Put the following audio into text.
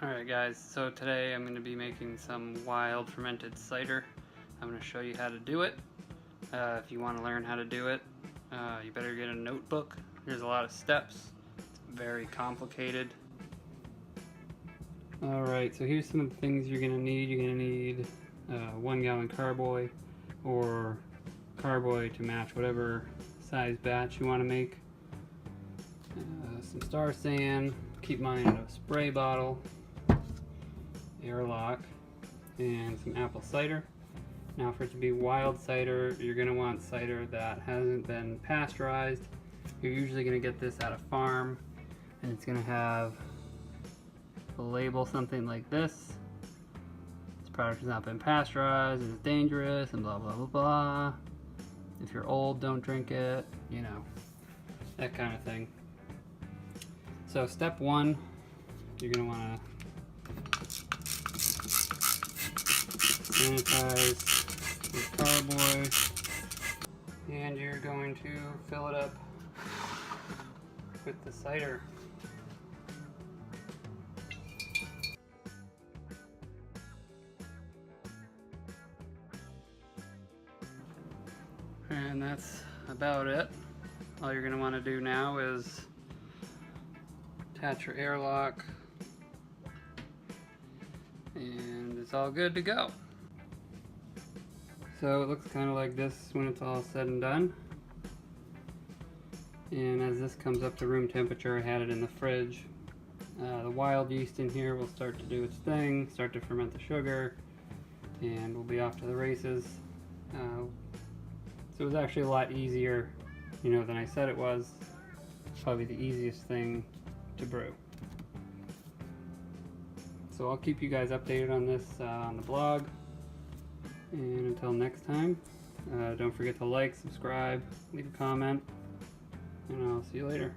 Alright guys, so today I'm going to be making some wild fermented cider. I'm going to show you how to do it. If you want to learn how to do it, you better get a notebook. There's a lot of steps. It's very complicated. Alright, so here's some of the things you're going to need. You're going to need 1 gallon carboy, or carboy to match whatever size batch you want to make. Some star sand, keep mine in a spray bottle, airlock, and some apple cider. Now for it to be wild cider, you're going to want cider that hasn't been pasteurized. You're usually going to get this at a farm, and it's going to have a label something like this. This product has not been pasteurized, it's dangerous, and blah blah blah blah. If you're old, don't drink it, you know, that kind of thing. So step 1, you're going to want to sanitize your carboy, and you're going to fill it up with the cider. And that's about it. All you're going to want to do now is attach your airlock, and it's all good to go. So it looks kind of like this when it's all said and done. And as this comes up to room temperature, I had it in the fridge. The wild yeast in here will start to do its thing, start to ferment the sugar, and we'll be off to the races. So it was actually a lot easier, than I said it was. Probably the easiest thing to brew. So I'll keep you guys updated on this on the blog. And until next time, don't forget to like, subscribe, leave a comment, and I'll see you later.